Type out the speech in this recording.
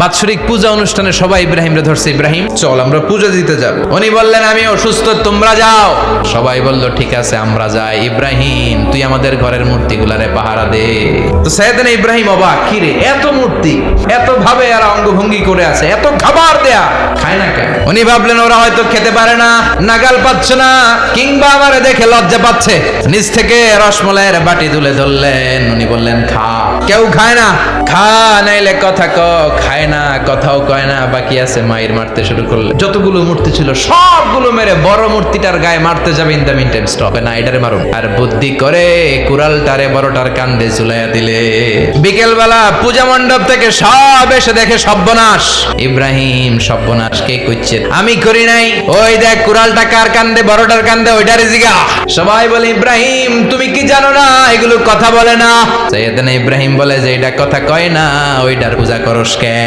বাৎসরিক পূজা অনুষ্ঠানে সবাই ইব্রাহিমরে ধরছে, ইব্রাহিম চল আমরা পূজা দিতে যাব। উনি বললেন আমি অসুস্থ, তোমরা যাও। সবাই বলল ঠিক আছে আমরা যাই। ইব্রাহিম তুই আমাদের ঘরের মূর্তিগুলারে পাহারা দে। তো সাইয়েদনা ইব্রাহিম অবাক, কি রে এত মূর্তি, এত ভাবে আর অঙ্গভঙ্গি করে আছে, এত খাবার দেয়া, খায় না কেন? উনি ভাবলেন ওরা হয়তো খেতে পারে না, নাগাল পাচ্ছে না, কিংবা আমারে দেখে লজ্জা পাচ্ছে। নিজ থেকে রসমলাইয়ের বাটি তুলে ধরলেন। উনি বললেন খা। কেউ খায় না, খা নাইলে কথা ক। খায় না, কথাও কয় না, বাকি আছে মায়ের মারতে শুরু করলে। যতগুলো মূর্তি ছিল সবগুলো মেরে বড় মূর্তিটার গায়ে মারতে যাবে, in the mean time stop না, এটারে মারুন। আর বুদ্ধি করে কুড়ালটারে বড়টার কান্দে ঝুলাইয়া দিলে। বিকেল বেলা পূজা মণ্ডপ থেকে সব এসে দেখে সর্বনাশ। ইব্রাহিম সর্বনাশ কে করছে? আমি করি নাই। ওই দেখ কুড়ালটা কার কান্দে, বড়টার কান্দে, ওইটারে জিগা। সবাই বলে ইব্রাহিম তুমি কি জানো না এগুলো কথা বলে না? সাইয়েদনা ইব্রাহিম বলে যে এটা কথা কয় না, ওইটার পূজা করস কে?